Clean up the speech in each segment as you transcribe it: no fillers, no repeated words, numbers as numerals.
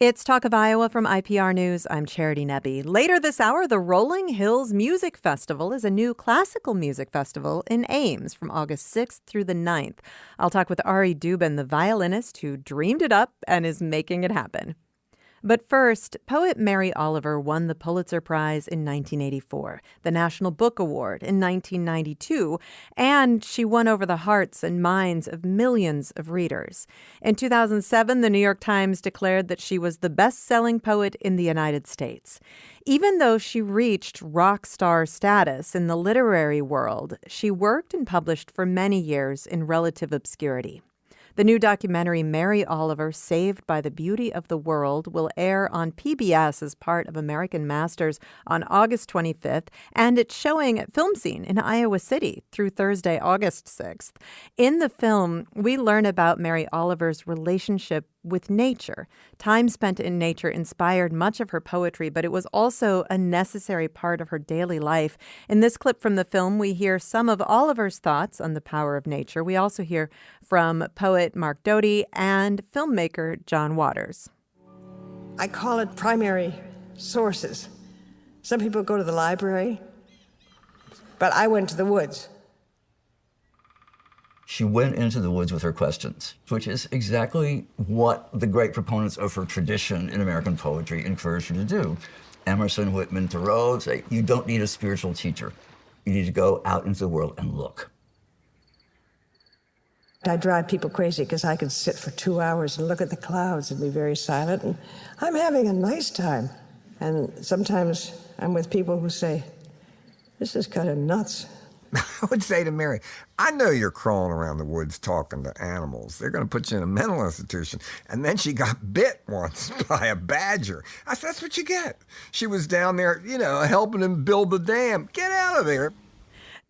It's Talk of Iowa from IPR News. I'm Charity Nebbe. Later this hour, the Rolling Hills Music Festival is a new classical music festival in Ames from August 6th through the 9th. I'll talk with Ari Dubin, the violinist who dreamed it up and is making it happen. But first, poet Mary Oliver won the Pulitzer Prize in 1984, the National Book Award in 1992, and she won over the hearts and minds of millions of readers. In 2007, the New York Times declared that she was the best-selling poet in the United States. Even though she reached rock star status in the literary world, she worked and published for many years in relative obscurity. The new documentary, Mary Oliver, Saved by the Beauty of the World, will air on PBS as part of American Masters on August 25th, and it's showing at Film Scene in Iowa City through Thursday, August 6th. In the film, we learn about Mary Oliver's relationship with nature. Time spent in nature inspired much of her poetry, but it was also a necessary part of her daily life. In this clip from the film, we hear some of Oliver's thoughts on the power of nature. We also hear from poet Mark Doty and filmmaker John Waters. I call it primary sources. Some people go to the library, but I went to the woods. She went into the woods with her questions, which is exactly what the great proponents of her tradition in American poetry encouraged her to do. Emerson, Whitman, Thoreau say, you don't need a spiritual teacher. You need to go out into the world and look. I drive people crazy because I could sit for 2 hours and look at the clouds and be very silent, and I'm having a nice time. And sometimes I'm with people who say, this is kind of nuts. I would say to Mary, I know you're crawling around the woods talking to animals. They're going to put you in a mental institution. And then she got bit once by a badger. I said, that's what you get. She was down there, helping him build the dam. Get out of there.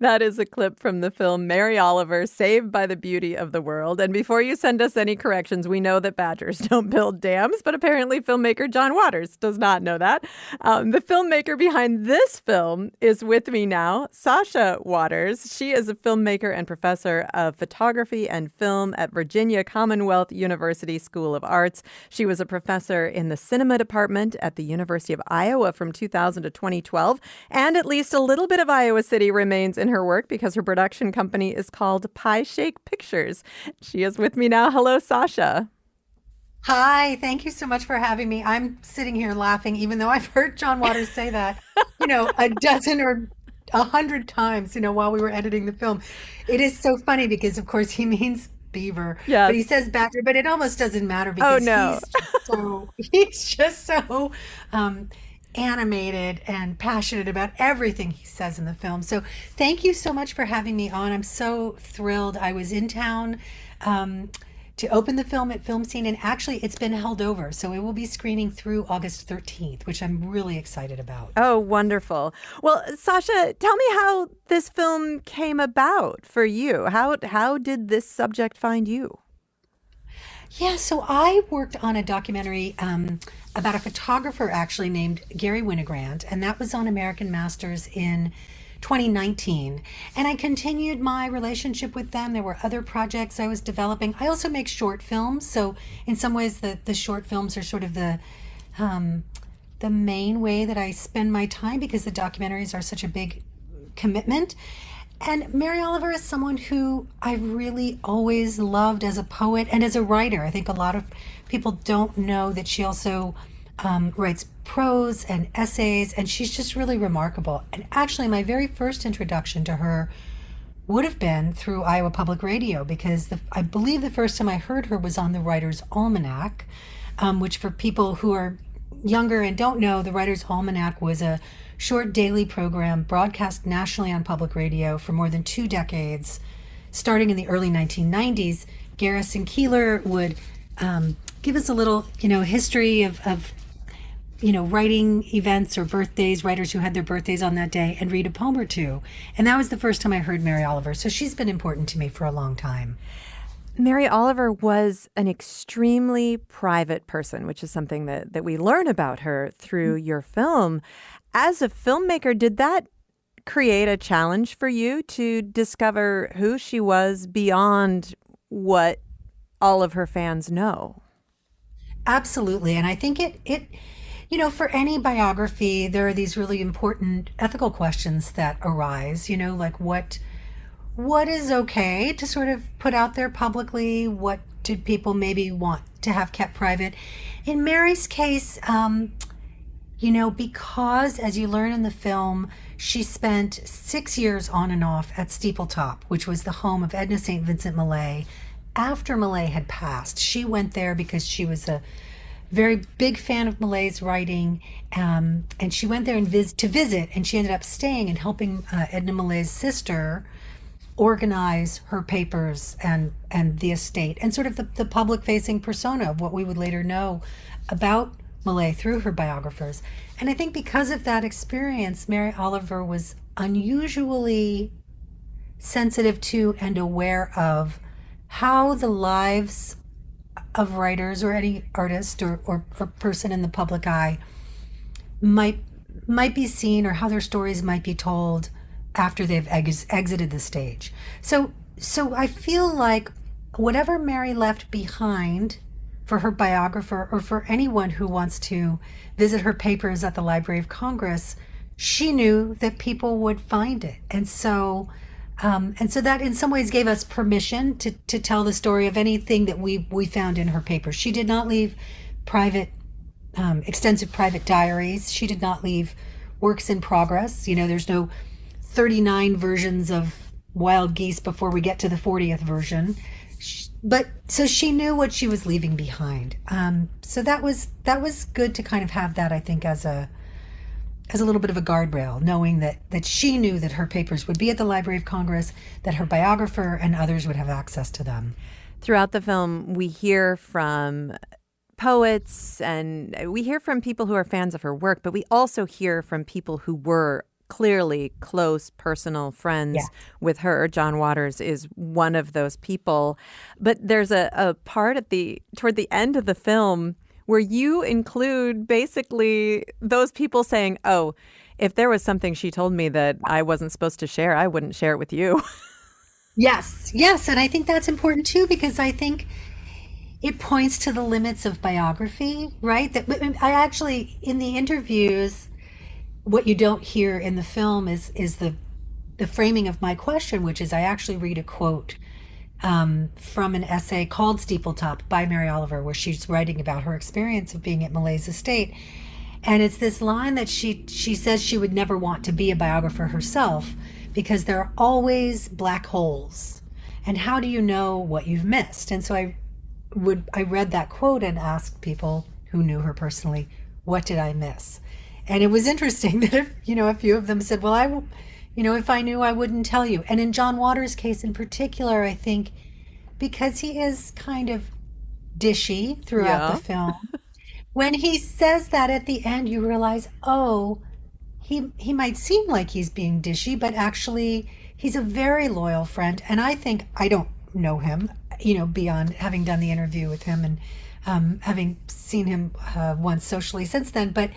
That is a clip from the film Mary Oliver, Saved by the Beauty of the World. And before you send us any corrections, we know that badgers don't build dams, but apparently filmmaker John Waters does not know that. The filmmaker behind this film is with me now, Sasha Waters. She is a filmmaker and professor of photography and film at Virginia Commonwealth University School of Arts. She was a professor in the cinema department at the University of Iowa from 2000 to 2012, and at least a little bit of Iowa City remains in her work because her production company is called Pie Shake Pictures. She is with me now. Hello, Sasha. Hi, thank you so much for having me. I'm sitting here laughing, even though I've heard John Waters say that, a dozen or 100 times, while we were editing the film. It is so funny because, of course, he means beaver, yes. But he says badger, but it almost doesn't matter because he's just so animated and passionate about everything he says in the film. So thank you so much for having me on. I'm so thrilled. I was in town to open the film at Film Scene, and actually it's been held over. So it will be screening through August 13th, which I'm really excited about. Oh, wonderful. Well, Sasha, tell me how this film came about for you. How did this subject find you? Yeah, so I worked on a documentary about a photographer actually named Gary Winogrand, and that was on American Masters in 2019. And I continued my relationship with them. There were other projects I was developing. I also make short films, so in some ways the short films are sort of the main way that I spend my time because the documentaries are such a big commitment. And Mary Oliver is someone who I really always loved as a poet and as a writer. I think a lot of people don't know that she also writes prose and essays, and she's just really remarkable. And actually, my very first introduction to her would have been through Iowa Public Radio, because I believe the first time I heard her was on the Writer's Almanac, which for people who are younger and don't know, the Writer's Almanac was a short daily program broadcast nationally on public radio for more than 2 decades. Starting in the early 1990s, Garrison Keillor would give us a little, history of writing events or birthdays, writers who had their birthdays on that day, and read a poem or two. And that was the first time I heard Mary Oliver. So she's been important to me for a long time. Mary Oliver was an extremely private person, which is something that we learn about her through your film. As a filmmaker, did that create a challenge for you to discover who she was beyond what all of her fans know? Absolutely. And I think for any biography, there are these really important ethical questions that arise, like what is okay to sort of put out there publicly? What do people maybe want to have kept private? In Mary's case, because as you learn in the film, she spent 6 years on and off at Steepletop, which was the home of Edna St. Vincent Millay. After Millay had passed, she went there because she was a very big fan of Millay's writing, and she went there to visit, and she ended up staying and helping Edna Millay's sister organize her papers and the estate, and sort of the public-facing persona of what we would later know about Millay through her biographers. And I think because of that experience, Mary Oliver was unusually sensitive to and aware of how the lives of writers or any artist or person in the public eye might be seen, or how their stories might be told after they've exited the stage. So I feel like whatever Mary left behind for her biographer, or for anyone who wants to visit her papers at the Library of Congress, she knew that people would find it. And so that in some ways gave us permission to tell the story of anything that we found in her papers. She did not leave extensive private diaries. She did not leave works in progress. There's no 39 versions of Wild Geese before we get to the 40th version. So she knew what she was leaving behind. So that was good to kind of have that, I think, as a little bit of a guardrail, knowing that she knew that her papers would be at the Library of Congress, that her biographer and others would have access to them. Throughout the film, we hear from poets and we hear from people who are fans of her work, but we also hear from people who were clearly close personal friends with her. John Waters is one of those people. But there's a part toward the end of the film where you include basically those people saying, oh, if there was something she told me that I wasn't supposed to share, I wouldn't share it with you. Yes. And I think that's important too, because I think it points to the limits of biography, right? That I actually, in the interviews, what you don't hear in the film is the framing of my question, which is I actually read a quote from an essay called Steepletop by Mary Oliver, where she's writing about her experience of being at Millay's estate. And it's this line that she says she would never want to be a biographer herself because there are always black holes. And how do you know what you've missed? And so I read that quote and asked people who knew her personally, what did I miss? And it was interesting that a few of them said, well, if I knew, I wouldn't tell you. And in John Waters' case in particular, I think because he is kind of dishy throughout the film, when he says that at the end, you realize, oh, he might seem like he's being dishy, but actually he's a very loyal friend. And I think, I don't know him, beyond having done the interview with him and having seen him once socially since then, but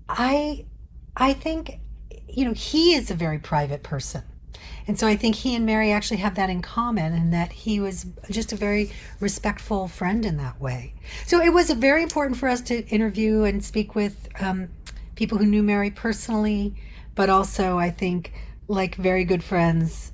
I think, he is a very private person. And so I think he and Mary actually have that in common, and that he was just a very respectful friend in that way. So it was very important for us to interview and speak with people who knew Mary personally, but also I think, like very good friends,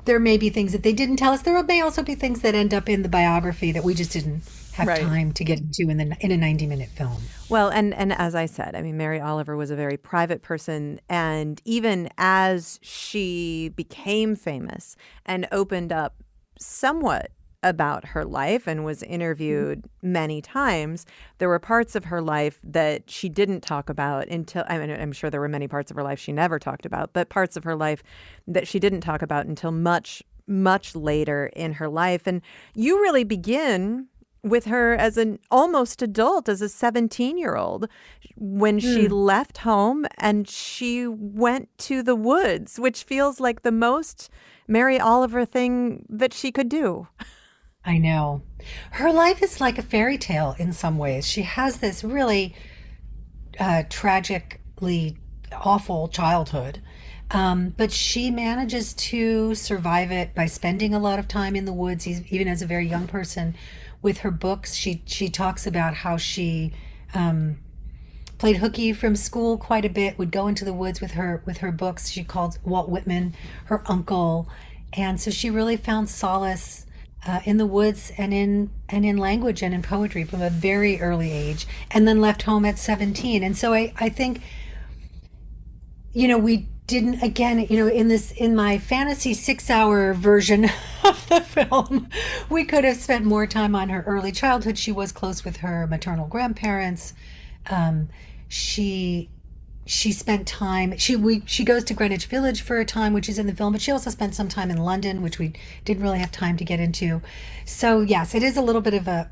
there may be things that they didn't tell us. There may also be things that end up in the biography that we just didn't have time to get into in a 90-minute film. Well, and as I said, I mean, Mary Oliver was a very private person. And even as she became famous and opened up somewhat about her life and was interviewed many times, there were parts of her life that she didn't talk about until, I mean, I'm sure there were many parts of her life she never talked about, but parts of her life that she didn't talk about until much, much later in her life. And you really begin with her as an almost adult, as a 17-year-old, when she left home and she went to the woods, which feels like the most Mary Oliver thing that she could do. I know. Her life is like a fairy tale in some ways. She has this really tragically awful childhood, but she manages to survive it by spending a lot of time in the woods, even as a very young person, with her books. She talks about how she played hooky from school quite a bit, would go into the woods with her books. She called Walt Whitman her uncle, and so she really found solace in the woods and in language and in poetry from a very early age, and then left home at 17. And so I think, we didn't, again, in my fantasy 6-hour version of the film, we could have spent more time on her early childhood. She was close with her maternal grandparents. She spent time, she goes to Greenwich Village for a time, which is in the film, but she also spent some time in London, which we didn't really have time to get into. So yes, it is a little bit of a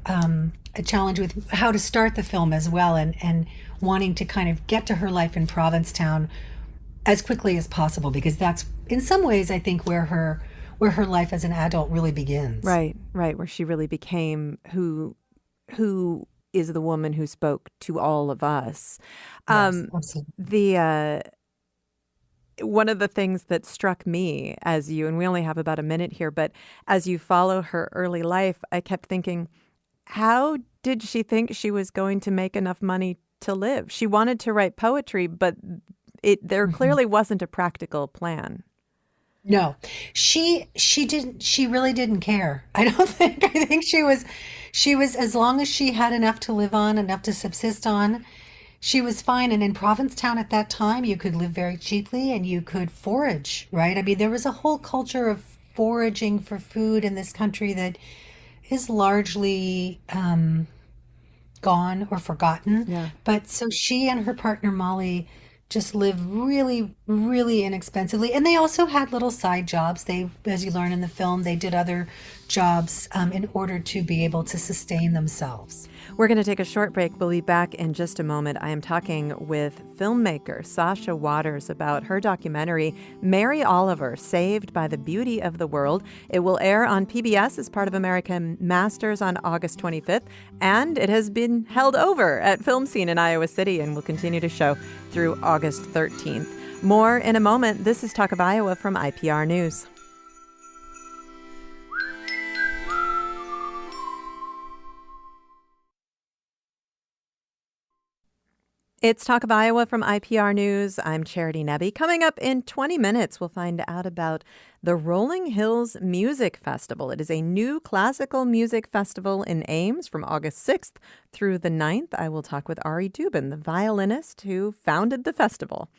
challenge with how to start the film as well, and wanting to kind of get to her life in Provincetown as quickly as possible, because that's in some ways, I think, where her life as an adult really begins. Right, where she really became who is the woman who spoke to all of us. Yes, absolutely. The one of the things that struck me as you, and we only have about a minute here, but as you follow her early life, I kept thinking, how did she think she was going to make enough money to live? She wanted to write poetry, but there clearly wasn't a practical plan. No, she didn't. She really didn't care. I don't think. I think she was, as long as she had enough to live on, enough to subsist on, she was fine. And in Provincetown at that time, you could live very cheaply and you could forage, right? I mean, there was a whole culture of foraging for food in this country that is largely gone or forgotten. Yeah. But so she and her partner Molly just lived really, really inexpensively. And they also had little side jobs. They, as you learn in the film, they did other jobs in order to be able to sustain themselves. We're going to take a short break. We'll be back in just a moment. I am talking with filmmaker Sasha Waters about her documentary, Mary Oliver, Saved by the Beauty of the World. It will air on PBS as part of American Masters on August 25th, and it has been held over at Film Scene in Iowa City and will continue to show through August 13th. More in a moment. This is Talk of Iowa from IPR News. It's Talk of Iowa from IPR News. I'm Charity Nebbe. Coming up in 20 minutes, we'll find out about the Rolling Hills Music Festival. It is a new classical music festival in Ames from August 6th through the 9th. I will talk with Ari Dubin, the violinist who founded the festival.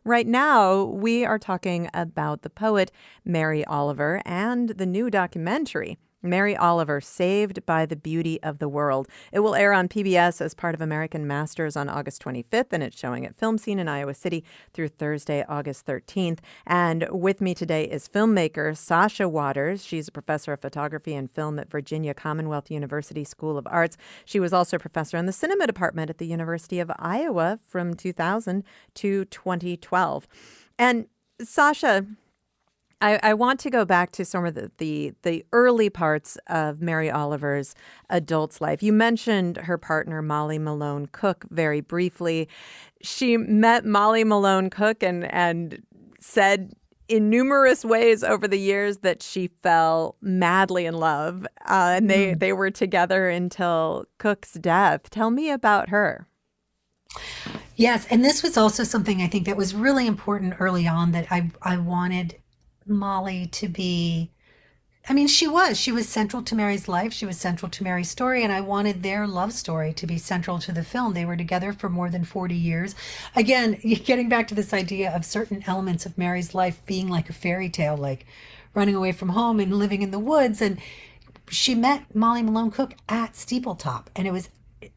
Right now, we are talking about the poet Mary Oliver and the new documentary, Mary Oliver, Saved by the Beauty of the World. It will air on PBS as part of American Masters on August 25th, and it's showing at Film Scene in Iowa City through Thursday, August 13th. And with me today is filmmaker Sasha Waters. She's a professor of photography and film at Virginia Commonwealth University School of Arts. She was also a professor in the cinema department at the University of Iowa from 2000 to 2012. And Sasha, I want to go back to some of the early parts of Mary Oliver's adult's life. You mentioned her partner, Molly Malone Cook, very briefly. She met Molly Malone Cook and said in numerous ways over the years that she fell madly in love. And they were together until Cook's death. Tell me about her. Yes, and this was also something I think that was really important early on, that I wanted Molly to be, I mean, she was central to Mary's life. She was central to Mary's story. And I wanted their love story to be central to the film. They were together for more than 40 years. Again, getting back to this idea of certain elements of Mary's life being like a fairy tale, like running away from home and living in the woods. And she met Molly Malone Cook at Steepletop. And it was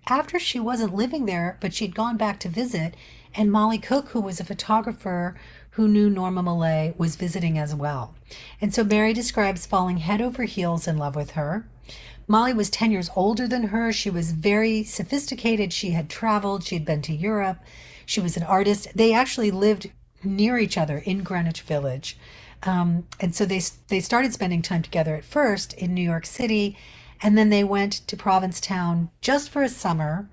after she wasn't living there, but she'd gone back to visit. And Molly Cook, who was a photographer who knew Norma Millay, was visiting as well. And so Mary describes falling head over heels in love with her. Molly was 10 years older than her. She was very sophisticated. She had traveled. She had been to Europe. She was an artist. They actually lived near each other in Greenwich Village. And so they started spending time together at first in New York City. And then they went to Provincetown just for a summer,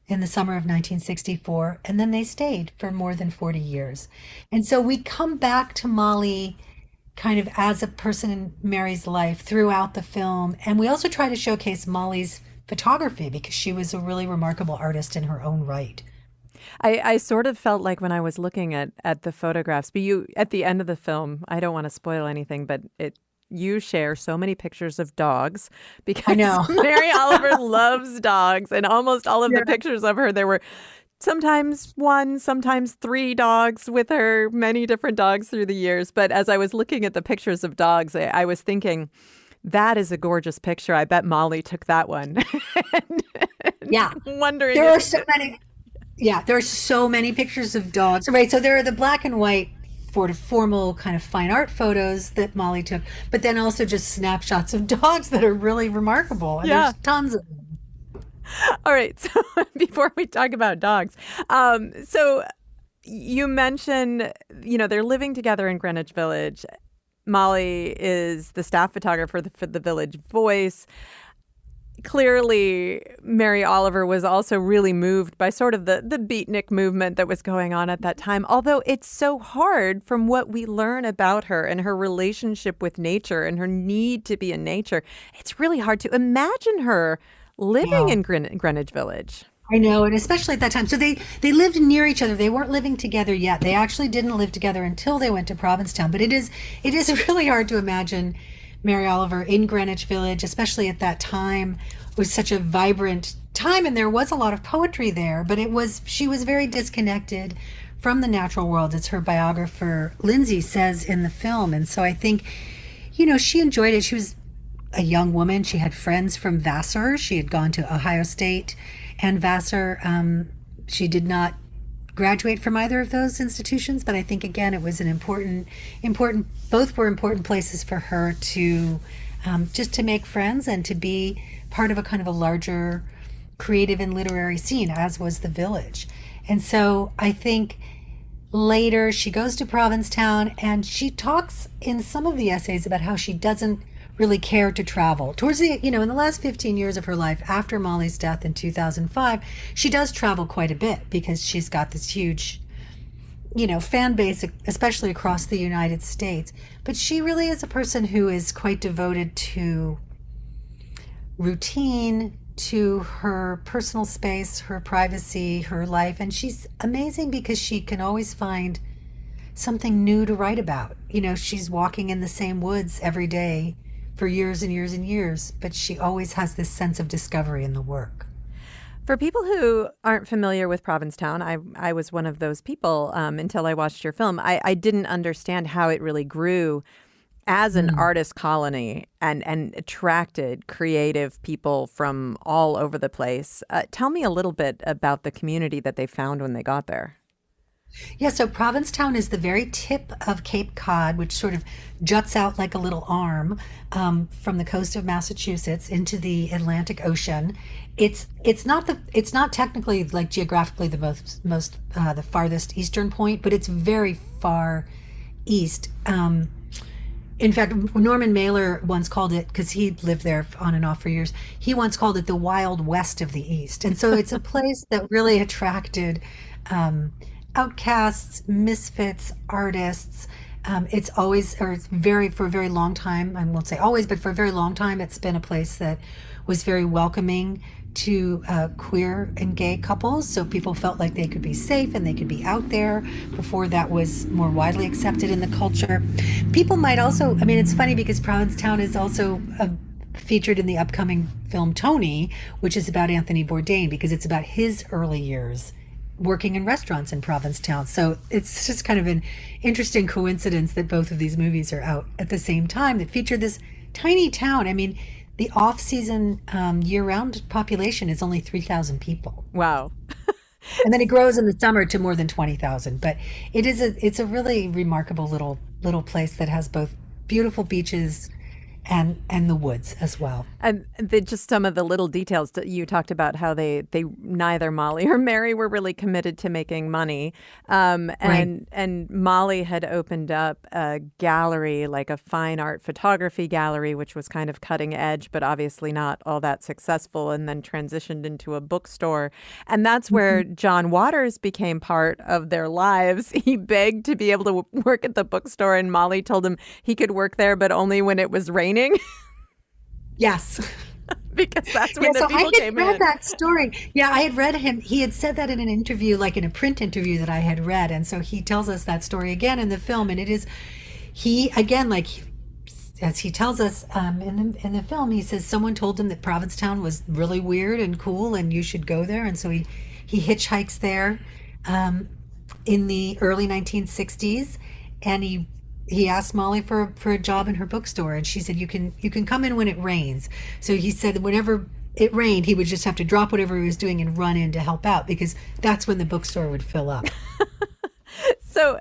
in the summer of 1964, and then they stayed for more than 40 years. And so we come back to Molly kind of as a person in Mary's life throughout the film, and we also try to showcase Molly's photography because she was a really remarkable artist in her own right. I sort of felt like when I was looking at the photographs, but you at the end of the film, I don't want to spoil anything, but you share so many pictures of dogs because I know. Mary Oliver loves dogs, and almost all of the pictures of her, there were sometimes one, sometimes three dogs with her, many different dogs through the years. But as I was looking at the pictures of dogs, I was thinking, that is a gorgeous picture. I bet Molly took that one. Yeah. Wondering. There are so many. Yeah, there are so many pictures of dogs. Right. So there are the black and white formal kind of fine art photos that Molly took, but then also just snapshots of dogs that are really remarkable. And there's tons of them. All right. So before we talk about dogs, so you mentioned, they're living together in Greenwich Village. Molly is the staff photographer for the Village Voice. Clearly, Mary Oliver was also really moved by sort of the beatnik movement that was going on at that time. Although it's so hard from what we learn about her and her relationship with nature and her need to be in nature, it's really hard to imagine her living in Greenwich Village. I know, and especially at that time. So they lived near each other. They weren't living together yet. They actually didn't live together until they went to Provincetown. But it is really hard to imagine Mary Oliver in Greenwich Village, especially at that time. It was such a vibrant time, and there was a lot of poetry there. But she was very disconnected from the natural world, as her biographer Lindsay says in the film. And so I think, she enjoyed it. She was a young woman. She had friends from Vassar. She had gone to Ohio State and Vassar. She did not graduate from either of those institutions, but I think, again, it was an important, both were important places for her to just to make friends and to be part of a kind of a larger creative and literary scene, as was the Village. And so I think later she goes to Provincetown, and she talks in some of the essays about how she doesn't really care to travel. Towards the, in the last 15 years of her life, after Molly's death in 2005, she does travel quite a bit because she's got this huge, fan base, especially across the United States. But she really is a person who is quite devoted to routine, to her personal space, her privacy, her life. And she's amazing because she can always find something new to write about. She's walking in the same woods every day for years and years and years, but she always has this sense of discovery in the work. For people who aren't familiar with Provincetown, I was one of those people until I watched your film. I didn't understand how it really grew as an artist colony and attracted creative people from all over the place. Tell me a little bit about the community that they found when they got there. Yeah, so Provincetown is the very tip of Cape Cod, which sort of juts out like a little arm from the coast of Massachusetts into the Atlantic Ocean. It's not technically, like, geographically the farthest eastern point, but it's very far east. In fact, Norman Mailer once called it, because he lived there on and off for years, he once called it the Wild West of the East. And so it's a place that really attracted outcasts, misfits, artists. It's always, for a very long time, I won't say always, but for a very long time, it's been a place that was very welcoming to queer and gay couples. So people felt like they could be safe and they could be out there before that was more widely accepted in the culture. People might also, it's funny because Provincetown is also featured in the upcoming film Tony, which is about Anthony Bourdain, because it's about his early years working in restaurants in Provincetown. So it's just kind of an interesting coincidence that both of these movies are out at the same time that feature this tiny town. The off-season year-round population is only 3,000 people. Wow. And then it grows in the summer to more than 20,000. But it's a really remarkable little place that has both beautiful beaches and the woods as well. And just some of the little details that you talked about, how they neither Molly or Mary were really committed to making money. And Molly had opened up a gallery, like a fine art photography gallery, which was kind of cutting edge, but obviously not all that successful, and then transitioned into a bookstore. And that's where John Waters became part of their lives. He begged to be able to work at the bookstore, and Molly told him he could work there, but only when it was raining. Yes. because that's when the So I people had came read in. that story. Yeah, I had read him. He had said that in an interview, like in a print interview that I had read. And so he tells us that story again in the film. And it is, he, again, like, as he tells us in the film, he says someone told him that Provincetown was really weird and cool and you should go there. And so he hitchhikes there in the early 1960s. And he asked Molly for a job in her bookstore, and she said, you can come in when it rains. So he said that whenever it rained, he would just have to drop whatever he was doing and run in to help out, because that's when the bookstore would fill up. So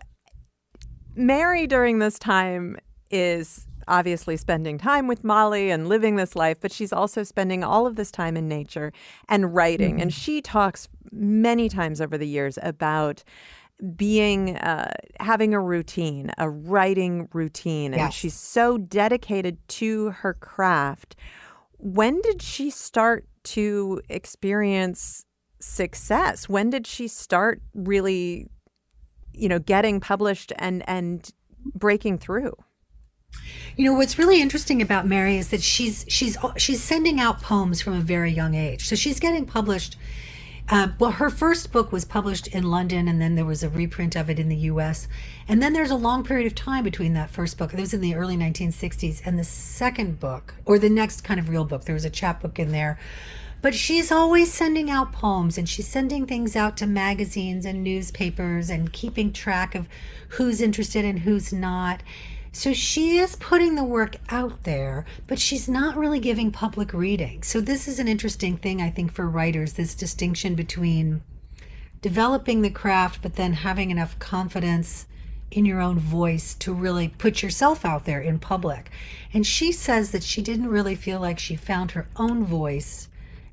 Mary during this time is obviously spending time with Molly and living this life, but she's also spending all of this time in nature and writing. Mm-hmm. And she talks many times over the years about being having a routine, a writing routine, and Yes. she's so dedicated to her craft. When did she start to experience success? When did she start really, getting published and breaking through? What's really interesting about Mary is that she's sending out poems from a very young age. So she's getting published. Well, her first book was published in London, and then there was a reprint of it in the U.S. And then there's a long period of time between that first book, it was in the early 1960s, and the second book, or the next kind of real book. There was a chapbook in there. But she's always sending out poems, and she's sending things out to magazines and newspapers and keeping track of who's interested and who's not. So she is putting the work out there, but she's not really giving public readings. So this is an interesting thing, I think, for writers, this distinction between developing the craft, but then having enough confidence in your own voice to really put yourself out there in public. And she says that she didn't really feel like she found her own voice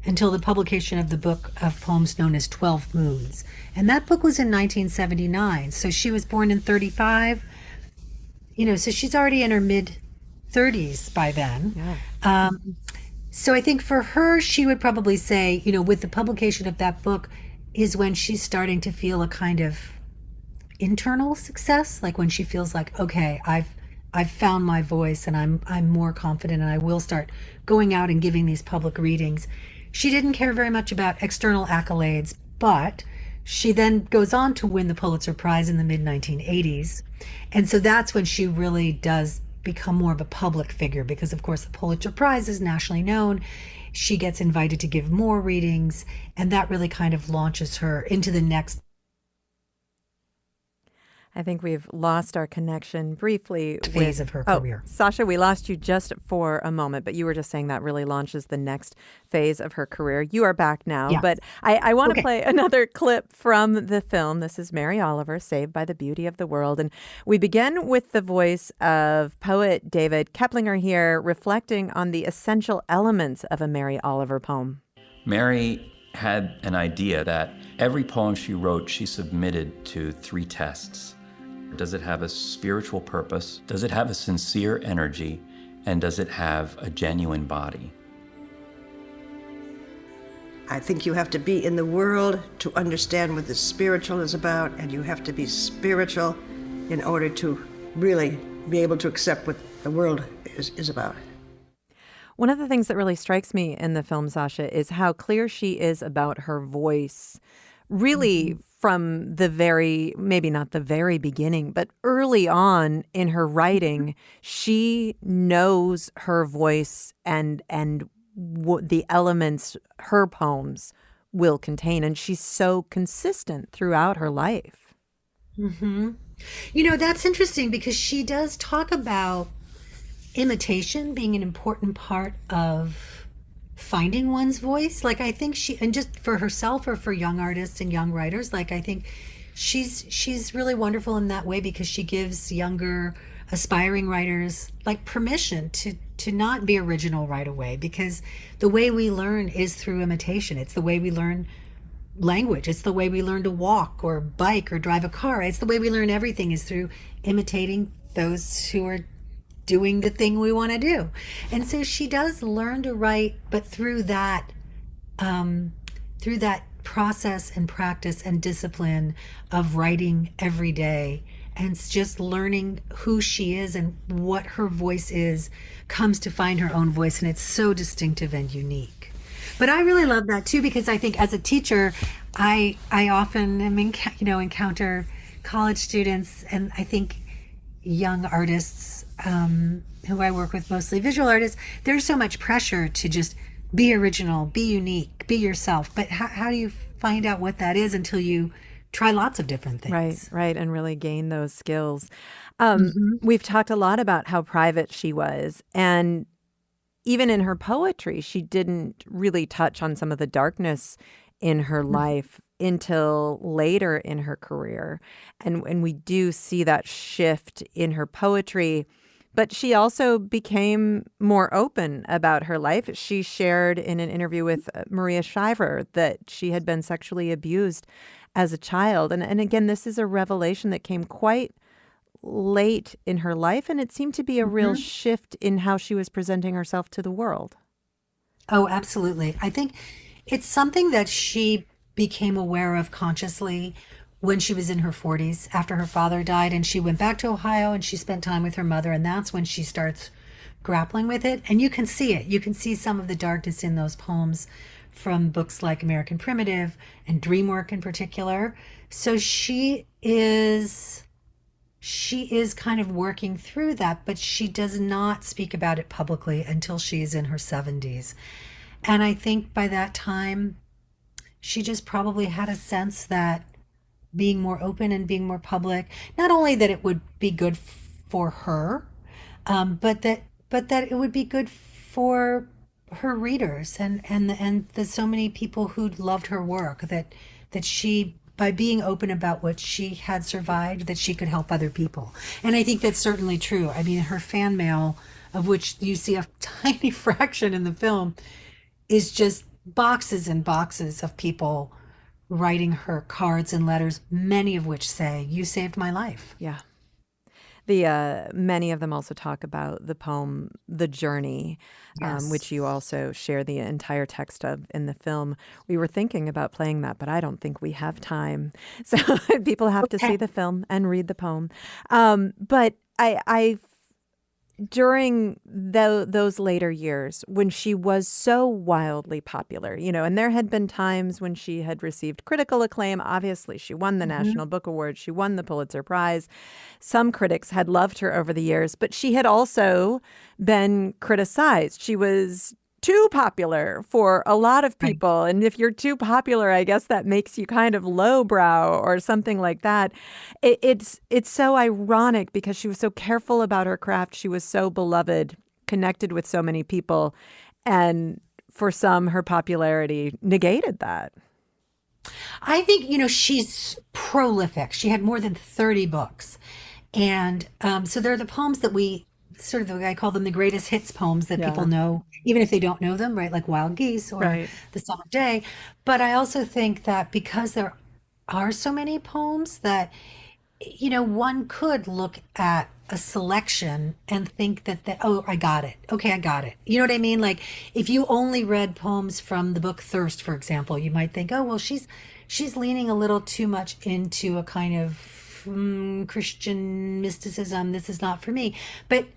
until the publication of the book of poems known as 12 Moons. And that book was in 1979. So she was born in 35. So she's already in her mid 30s by then. Yeah. So I think for her, she would probably say, with the publication of that book is when she's starting to feel a kind of internal success, like when she feels like, okay, I've found my voice and I'm more confident and I will start going out and giving these public readings. She didn't care very much about external accolades, but she then goes on to win the Pulitzer Prize in the mid-1980s. And so that's when she really does become more of a public figure, because of course the Pulitzer Prize is nationally known. She gets invited to give more readings, and that really kind of launches her into the next. I think we've lost our connection briefly phase of her career. Sasha, we lost you just for a moment, but you were just saying that really launches the next phase of her career. You are back now, Yes. but I want to Okay. play another clip from the film. This is Mary Oliver, Saved by the Beauty of the World. And we begin with the voice of poet David Keplinger here, reflecting on the essential elements of a Mary Oliver poem. Mary had an idea that every poem she wrote, she submitted to 3 tests. Does it have a spiritual purpose? Does it have a sincere energy? And does it have a genuine body? I think you have to be in the world to understand what the spiritual is about, and you have to be spiritual in order to really be able to accept what the world is about. One of the things that really strikes me in the film, Sasha, is how clear she is about her voice, really from the maybe not the very beginning, but early on in her writing. She knows her voice and the elements her poems will contain, and she's so consistent throughout her life. Mm-hmm. That's interesting, because she does talk about imitation being an important part of finding one's voice. Like, I think and just for herself or for young artists and young writers, like, I think she's really wonderful in that way, because she gives younger aspiring writers like permission to not be original right away, because the way we learn is through imitation. It's the way we learn language. It's the way we learn to walk or bike or drive a car. It's the way we learn everything, is through imitating those who are doing the thing we want to do. And so she does learn to write, but through that process and practice and discipline of writing every day and just learning who she is and what her voice is, comes to find her own voice, and it's so distinctive and unique. But I really love that too, because I think as a teacher, I often encounter college students, and I think young artists who I work with, mostly visual artists. There's so much pressure to just be original, be unique, be yourself. But how do you find out what that is until you try lots of different things? Right, and really gain those skills. Mm-hmm. We've talked a lot about how private she was, and even in her poetry, she didn't really touch on some of the darkness in her life until later in her career. And we do see that shift in her poetry. But she also became more open about her life. She shared in an interview with Maria Shriver that she had been sexually abused as a child. And again, this is a revelation that came quite late in her life, and it seemed to be a real shift in how she was presenting herself to the world. Oh, absolutely. I think it's something that she became aware of consciously when she was in her 40s after her father died, and she went back to Ohio and she spent time with her mother, and that's when she starts grappling with it. And you can see it. You can see some of the darkness in those poems from books like American Primitive and Dreamwork in particular. So she is kind of working through that, but she does not speak about it publicly until she is in her 70s. And I think by that time, she just probably had a sense that being more open and being more public, not only that it would be good for her, but that it would be good for her readers and the so many people who loved her work, that she, by being open about what she had survived, that she could help other people. And I think that's certainly true. I mean, her fan mail, of which you see a tiny fraction in the film, is just boxes and boxes of people writing her cards and letters, many of which say, "You saved my life." Yeah. The many of them also talk about the poem "The Journey," Yes. which you also share the entire text of in the film. We were thinking about playing that, but I don't think we have time. So people have to see the film and read the poem. But I during those later years when she was so wildly popular, and there had been times when she had received critical acclaim. Obviously, she won the National Book Award. She won the Pulitzer Prize. Some critics had loved her over the years, but she had also been criticized. She was too popular for a lot of people. Right. And if you're too popular, I guess that makes you kind of lowbrow or something like that. It's so ironic because she was so careful about her craft. She was so beloved, connected with so many people. And for some, her popularity negated that. I think, she's prolific. She had more than 30 books. And so they're the poems that we sort of, I call them the greatest hits poems that people know, even if they don't know them, right? Like Wild Geese or The Summer Day. But I also think that because there are so many poems that, one could look at a selection and think that, oh, I got it. Okay, I got it. You know what I mean? Like if you only read poems from the book Thirst, for example, you might think, oh, well, she's leaning a little too much into a kind of Christian mysticism. This is not for me. But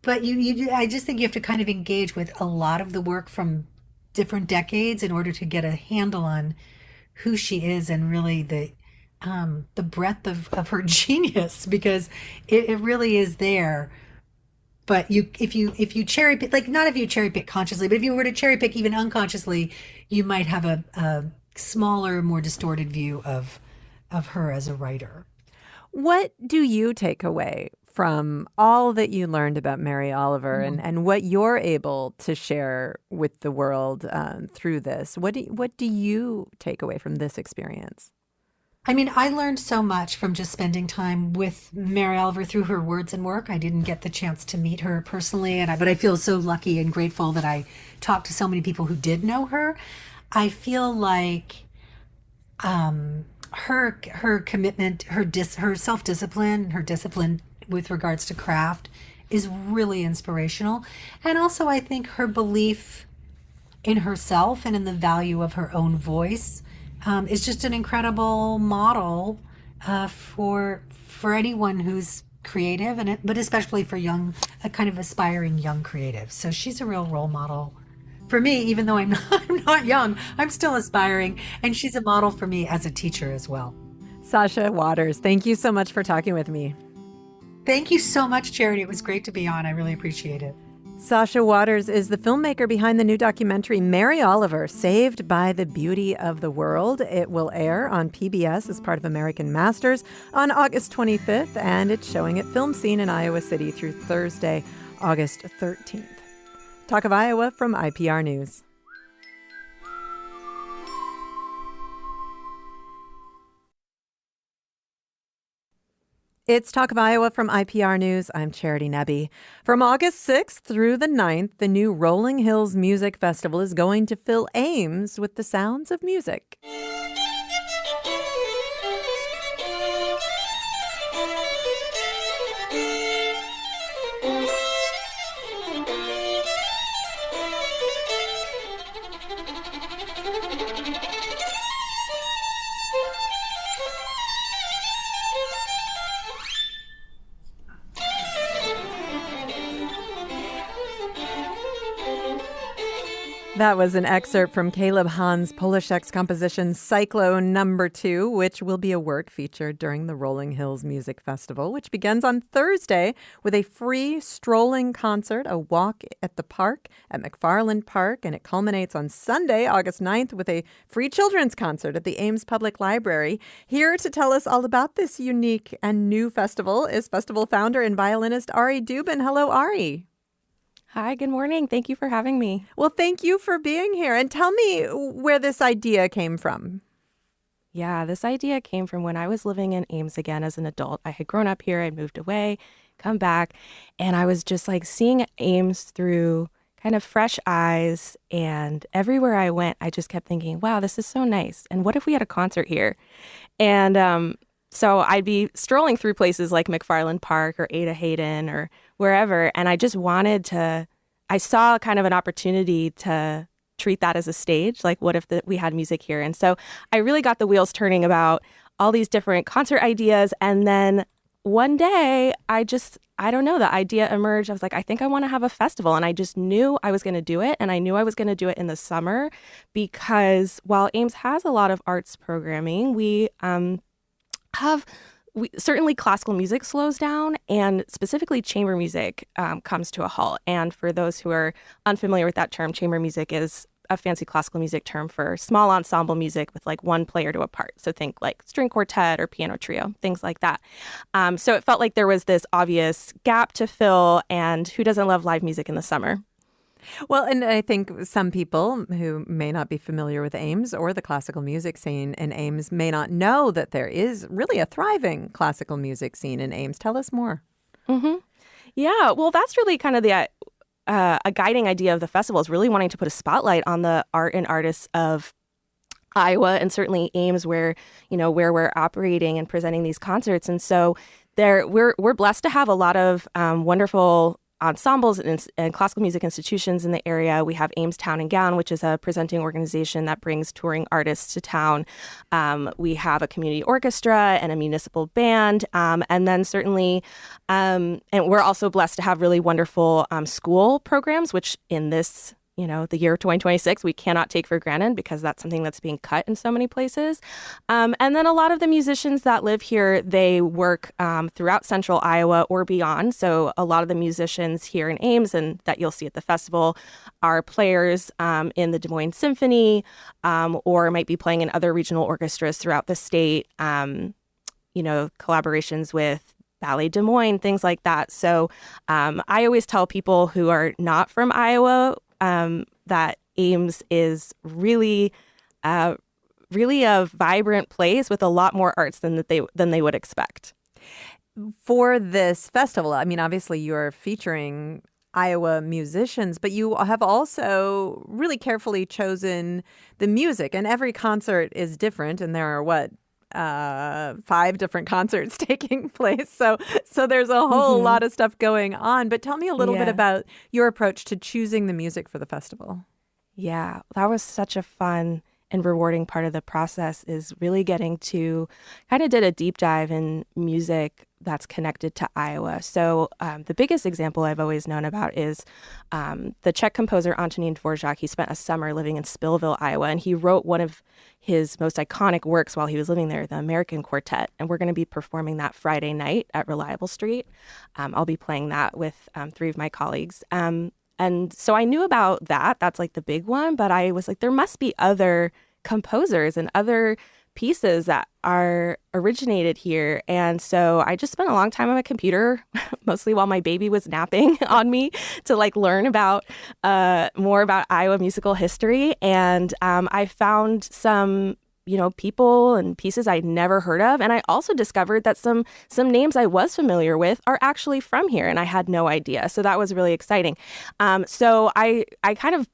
I just think you have to kind of engage with a lot of the work from different decades in order to get a handle on who she is and really the breadth of her genius, because it really is there. But if you cherry pick, like not if you cherry pick consciously, but if you were to cherry pick even unconsciously, you might have a smaller, more distorted view of her as a writer. What do you take away from all that you learned about Mary Oliver and what you're able to share with the world through this? What do you take away from this experience? I mean, I learned so much from just spending time with Mary Oliver through her words and work. I didn't get the chance to meet her personally, but I feel so lucky and grateful that I talked to so many people who did know her. I feel like her commitment, her self-discipline, her discipline with regards to craft is really inspirational. And also I think her belief in herself and in the value of her own voice is just an incredible model for for anyone who's creative, but especially for young, kind of aspiring young creatives. So she's a real role model for me, even though I'm not young. I'm still aspiring, and she's a model for me as a teacher as well. Sasha Waters, thank you so much for talking with me. Thank you so much, Charity. It was great to be on. I really appreciate it. Sasha Waters is the filmmaker behind the new documentary Mary Oliver, Saved by the Beauty of the World. It will air on PBS as part of American Masters on August 25th, and it's showing at Film Scene in Iowa City through Thursday, August 13th. Talk of Iowa from IPR News. It's Talk of Iowa from IPR News. I'm Charity Nebbe. From August 6th through the 9th, the new Rolling Hills Music Festival is going to fill Ames with the sounds of music. That was an excerpt from Caleb Hahn's Polishek's composition Cyclone No. 2, which will be a work featured during the Rolling Hills Music Festival, which begins on Thursday with a free strolling concert, a walk at the park at McFarland Park, and it culminates on Sunday, August 9th, with a free children's concert at the Ames Public Library. Here to tell us all about this unique and new festival is festival founder and violinist Ari Dubin. Hello, Ari. Hi, good morning. Thank you for having me. Well, thank you for being here. And tell me where this idea came from. Yeah, this idea came from when I was living in Ames again as an adult. I had grown up here, I'd moved away, come back, and I was just like seeing Ames through kind of fresh eyes. And everywhere I went, I just kept thinking, wow, this is so nice. And what if we had a concert here? And so I'd be strolling through places like McFarland Park or Ada Hayden or wherever, and I just I saw kind of an opportunity to treat that as a stage. Like, what if we had music here? And so I really got the wheels turning about all these different concert ideas. And then one day, I don't know, the idea emerged. I was like, I think I want to have a festival. And I just knew I was going to do it. And I knew I was going to do it in the summer because while Ames has a lot of arts programming, certainly classical music slows down, and specifically chamber music comes to a halt. And for those who are unfamiliar with that term, chamber music is a fancy classical music term for small ensemble music with like one player to a part. So think like string quartet or piano trio, things like that. So it felt like there was this obvious gap to fill, and who doesn't love live music in the summer? Well, and I think some people who may not be familiar with Ames or the classical music scene in Ames may not know that there is really a thriving classical music scene in Ames. Tell us more. Mm-hmm. Yeah, well, that's really kind of a guiding idea of the festival, is really wanting to put a spotlight on the art and artists of Iowa and certainly Ames, where we're operating and presenting these concerts. And so we're blessed to have a lot of wonderful ensembles and classical music institutions in the area. We have Ames Town and Gown, which is a presenting organization that brings touring artists to town. We have a community orchestra and a municipal band. And then certainly, and we're also blessed to have really wonderful school programs, which in this the year 2026, we cannot take for granted because that's something that's being cut in so many places. And then a lot of the musicians that live here, they work throughout central Iowa or beyond. So a lot of the musicians here in Ames and that you'll see at the festival are players in the Des Moines Symphony or might be playing in other regional orchestras throughout the state, collaborations with Ballet Des Moines, things like that. So I always tell people who are not from Iowa that Ames is really a vibrant place with a lot more arts than they would expect. For this festival, I mean, obviously you're featuring Iowa musicians, but you have also really carefully chosen the music, and every concert is different, and there are 5 different concerts taking place. So there's a whole lot of stuff going on. But tell me a little bit about your approach to choosing the music for the festival. Yeah, that was such a fun and rewarding part of the process is really getting to kind of did a deep dive in music that's connected to Iowa. So the biggest example I've always known about is the Czech composer Antonín Dvořák. He spent a summer living in Spillville, Iowa, and he wrote one of his most iconic works while he was living there, the American Quartet. And we're going to be performing that Friday night at Reliable Street. I'll be playing that with 3 of my colleagues. And so I knew about that. That's like the big one. But I was like, there must be other composers and other pieces that are originated here. And so I just spent a long time on my computer, mostly while my baby was napping on me, to like learn about more about Iowa musical history. And I found some people and pieces I'd never heard of. And I also discovered that some names I was familiar with are actually from here, and I had no idea. So that was really exciting. So I kind of,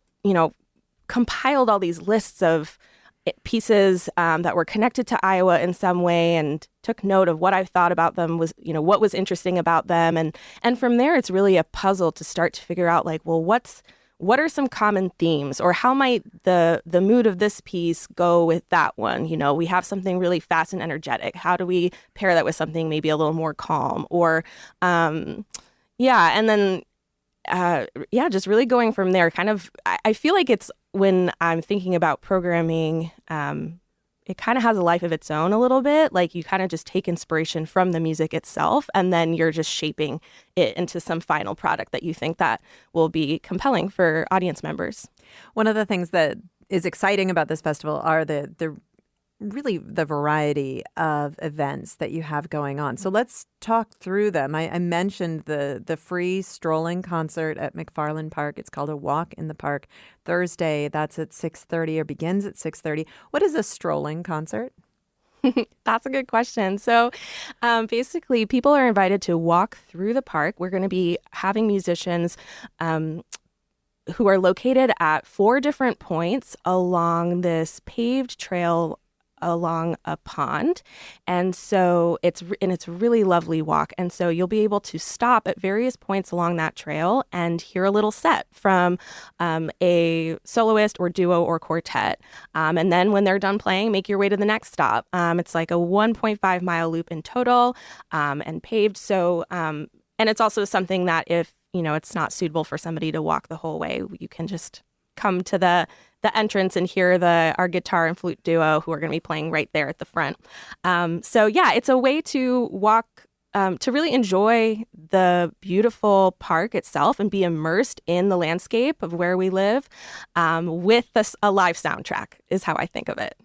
compiled all these lists of pieces that were connected to Iowa in some way, and took note of what I thought about them was, what was interesting about them. And from there, it's really a puzzle to start to figure out like, well, what are some common themes, or how might the mood of this piece go with that one? We have something really fast and energetic. How do we pair that with something maybe a little more calm? Or, and then, just really going from there. Kind of, I feel like it's when I'm thinking about programming, it kind of has a life of its own a little bit. Like you kind of just take inspiration from the music itself, and then you're just shaping it into some final product that you think that will be compelling for audience members. One of the things that is exciting about this festival are the variety of events that you have going on. So let's talk through them. I mentioned the free strolling concert at McFarland Park. It's called A Walk in the Park. Thursday, that's at 6:30 or begins at 6:30. What is a strolling concert? That's a good question. So basically, people are invited to walk through the park. We're going to be having musicians who are located at 4 different points along this paved trail along a pond. And so it's a really lovely walk. And so you'll be able to stop at various points along that trail and hear a little set from a soloist or duo or quartet. And then when they're done playing, make your way to the next stop. It's like a 1.5 mile loop in total, and paved. So, and it's also something that if, it's not suitable for somebody to walk the whole way, you can just come to the entrance and hear our guitar and flute duo who are going to be playing right there at the front. It's a way to walk, to really enjoy the beautiful park itself and be immersed in the landscape of where we live, with a live soundtrack is how I think of it.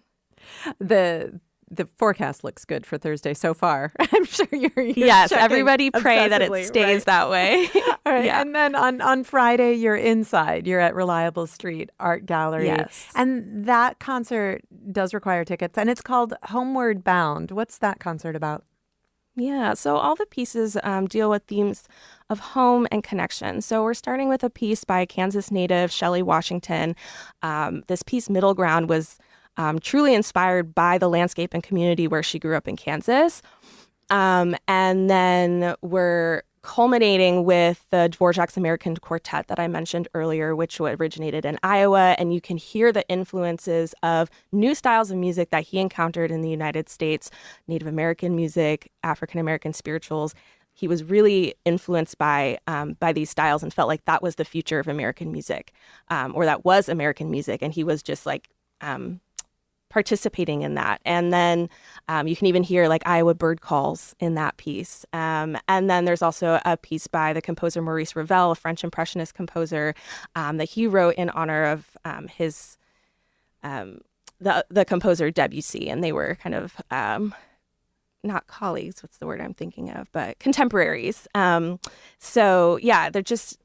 The forecast looks good for Thursday so far. I'm sure you're yes, everybody pray that it stays that way. All right. Yeah. And then on Friday, you're inside. You're at Reliable Street Art Gallery. Yes. And that concert does require tickets, and it's called Homeward Bound. What's that concert about? Yeah, so all the pieces deal with themes of home and connection. So we're starting with a piece by Kansas native Shelley Washington. This piece, Middle Ground, was truly inspired by the landscape and community where she grew up in Kansas. And then we're culminating with the Dvořák's American Quartet that I mentioned earlier, which originated in Iowa. And you can hear the influences of new styles of music that he encountered in the United States, Native American music, African American spirituals. He was really influenced by these styles and felt like that was the future of American music, or that was American music. And he was just like participating in that. And then you can even hear like Iowa bird calls in that piece. And then there's also a piece by the composer Maurice Ravel, a French Impressionist composer, that he wrote in honor of his the composer Debussy. And they were kind of not colleagues, what's the word I'm thinking of, but contemporaries. They're just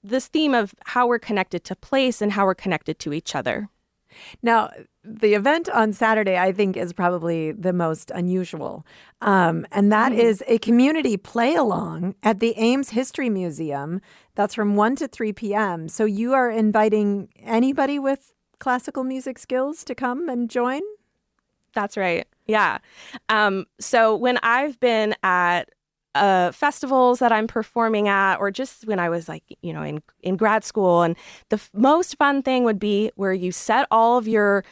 this theme of how we're connected to place and how we're connected to each other. Now, the event on Saturday, I think, is probably the most unusual. And that is a community play-along at the Ames History Museum. That's from 1 to 3 p.m. So you are inviting anybody with classical music skills to come and join? That's right. Yeah. So when I've been at festivals that I'm performing at, or just when I was like, in grad school, and the most fun thing would be where you set all of your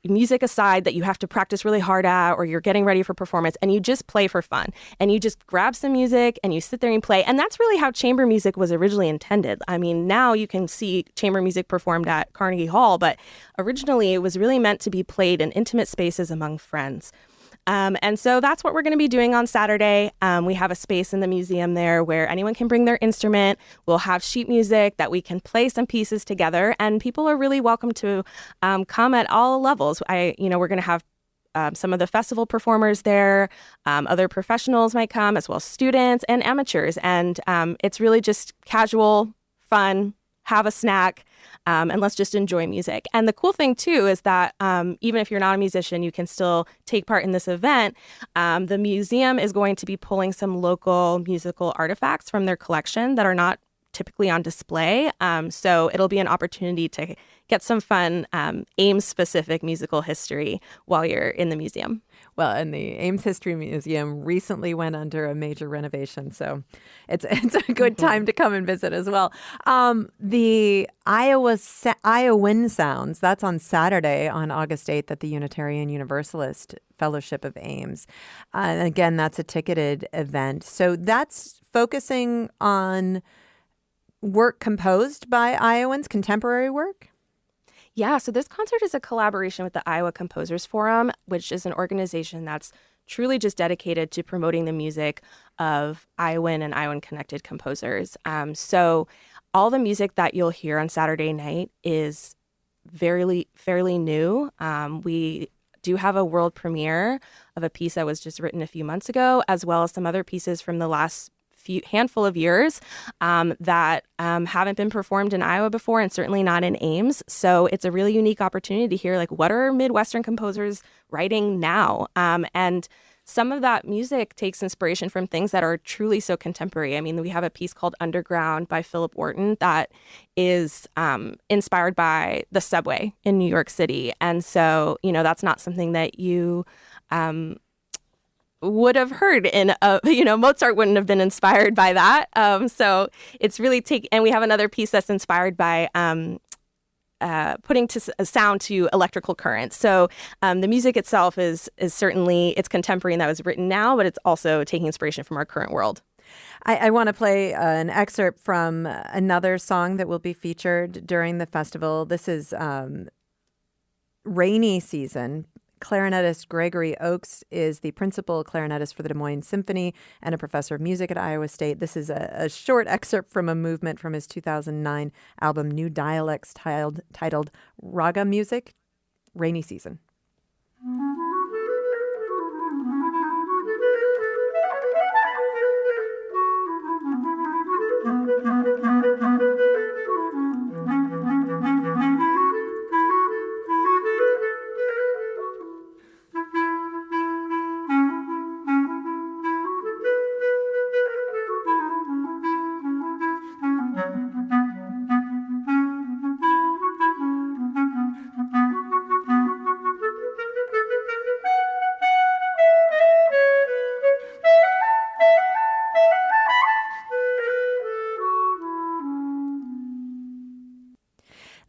music aside that you have to practice really hard at, or you're getting ready for performance, and you just play for fun. And you just grab some music and you sit there and play. And that's really how chamber music was originally intended. I mean, now you can see chamber music performed at Carnegie Hall, but originally it was really meant to be played in intimate spaces among friends. And so that's what we're going to be doing on Saturday. We have a space in the museum there where anyone can bring their instrument. We'll have sheet music that we can play some pieces together, and people are really welcome to come at all levels. We're going to have some of the festival performers there. Other professionals might come, as well as students and amateurs. And it's really just casual, fun, have a snack, and let's just enjoy music. And the cool thing, too, is that even if you're not a musician, you can still take part in this event. The museum is going to be pulling some local musical artifacts from their collection that are not typically on display. So it'll be an opportunity to get some fun Ames-specific musical history while you're in the museum. Well, and the Ames History Museum recently went under a major renovation, so it's a good time to come and visit as well. The Iowan Sounds, that's on Saturday on August 8th at the Unitarian Universalist Fellowship of Ames. And again, that's a ticketed event. So that's focusing on work composed by Iowans, contemporary work? Yeah, so this concert is a collaboration with the Iowa Composers Forum, which is an organization that's truly just dedicated to promoting the music of Iowan and Iowan-connected composers. So all the music that you'll hear on Saturday night is fairly new. We do have a world premiere of a piece that was just written a few months ago, as well as some other pieces from the last handful of years that haven't been performed in Iowa before, and certainly not in Ames. So it's a really unique opportunity to hear, like, what are Midwestern composers writing now? And some of that music takes inspiration from things that are truly so contemporary. I mean, we have a piece called Underground by Philip Wharton that is inspired by the subway in New York City. And so, that's not something that you would have heard in Mozart wouldn't have been inspired by that. So it's really and we have another piece that's inspired by putting a sound to electrical currents. So the music itself is certainly, it's contemporary and that was written now, but it's also taking inspiration from our current world. I want to play an excerpt from another song that will be featured during the festival. This is Rainy Season. Clarinetist Gregory Oakes is the principal clarinetist for the Des Moines Symphony and a professor of music at Iowa State. This is a short excerpt from a movement from his 2009 album New Dialects titled Raga Music, Rainy Season.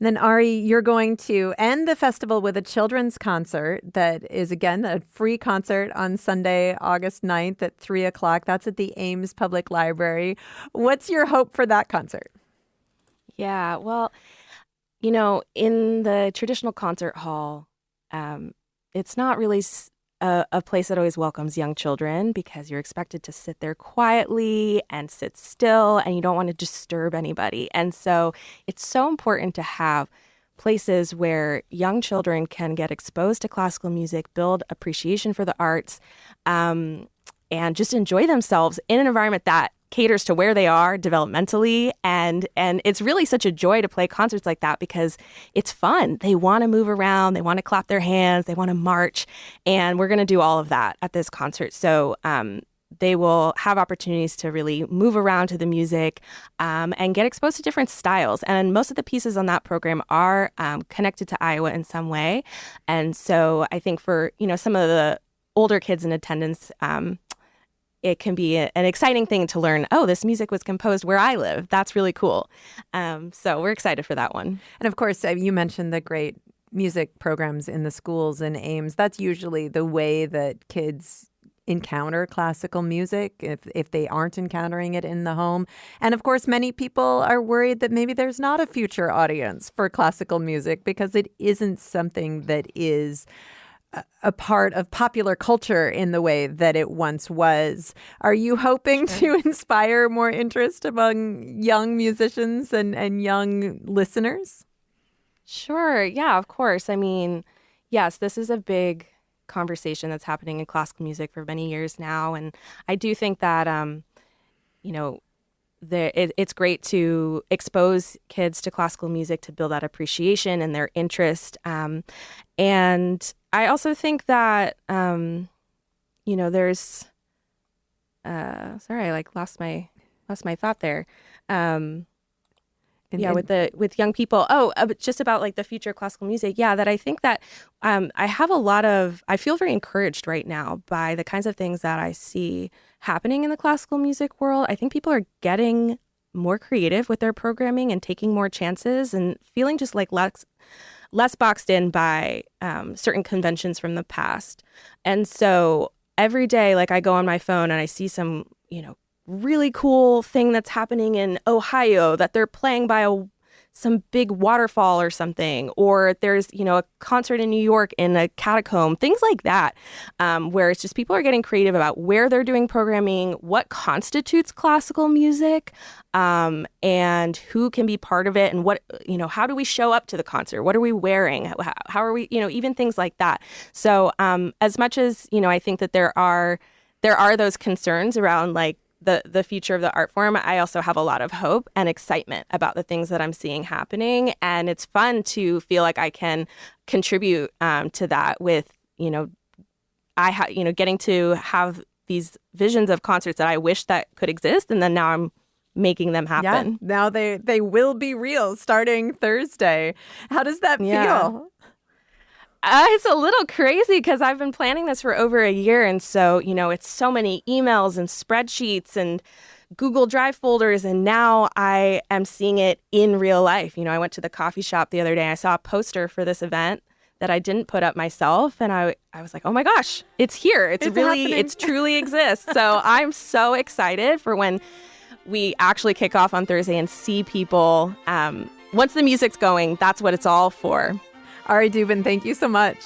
And then, Ari, you're going to end the festival with a children's concert that is, again, a free concert on Sunday, August 9th at 3 o'clock. That's at the Ames Public Library. What's your hope for that concert? Yeah, well, in the traditional concert hall, it's not really a place that always welcomes young children because you're expected to sit there quietly and sit still and you don't want to disturb anybody. And so it's so important to have places where young children can get exposed to classical music, build appreciation for the arts, and just enjoy themselves in an environment that caters to where they are developmentally. And it's really such a joy to play concerts like that because it's fun. They want to move around. They want to clap their hands. They want to march. And we're going to do all of that at this concert. So they will have opportunities to really move around to the music and get exposed to different styles. And most of the pieces on that program are connected to Iowa in some way. And so I think for, some of the older kids in attendance, it can be an exciting thing to learn, this music was composed where I live. That's really cool. So we're excited for that one. And of course, you mentioned the great music programs in the schools in Ames, that's usually the way that kids encounter classical music if they aren't encountering it in the home. And of course, many people are worried that maybe there's not a future audience for classical music because it isn't something that is a part of popular culture in the way that it once was. Are you hoping to inspire more interest among young musicians and young listeners? Sure. Yeah, of course. I mean, yes, this is a big conversation that's happening in classical music for many years now. And I do think that, it's great to expose kids to classical music to build that appreciation and their interest. And I also think that, there's, sorry, I lost my thought there. With young people. But just about the future of classical music. Yeah, that I think that I feel very encouraged right now by the kinds of things that I see happening in the classical music world. I think people are getting more creative with their programming and taking more chances and feeling just less boxed in by certain conventions from the past. And so every day, I go on my phone and I see some, really cool thing that's happening in Ohio that they're playing by some big waterfall or something, or there's, a concert in New York in a catacomb, things like that, where it's just people are getting creative about where they're doing programming, what constitutes classical music, and who can be part of it, and what, how do we show up to the concert? What are we wearing? How are we, even things like that. So as much as, I think that there are those concerns around the future of the art form, I also have a lot of hope and excitement about the things that I'm seeing happening. And it's fun to feel like I can contribute to that with, getting to have these visions of concerts that I wish that could exist. And then now I'm making them happen. Yeah, now they will be real starting Thursday. How does that feel? It's a little crazy because I've been planning this for over a year. And so, it's so many emails and spreadsheets and Google Drive folders. And now I am seeing it in real life. I went to the coffee shop the other day. I saw a poster for this event that I didn't put up myself. And I was like, oh my gosh, it's here. It's truly exists. So I'm so excited for when we actually kick off on Thursday and see people. Once the music's going, that's what it's all for. Ari Dubin, thank you so much.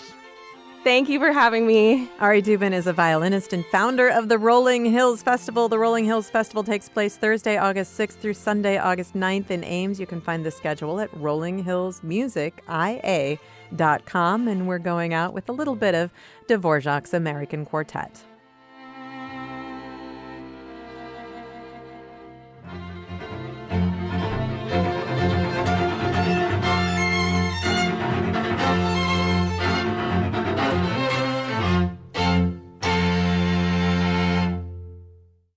Thank you for having me. Ari Dubin is a violinist and founder of the Rolling Hills Festival. The Rolling Hills Festival takes place Thursday, August 6th through Sunday, August 9th in Ames. You can find the schedule at rollinghillsmusicia.com. And we're going out with a little bit of Dvorak's American Quartet.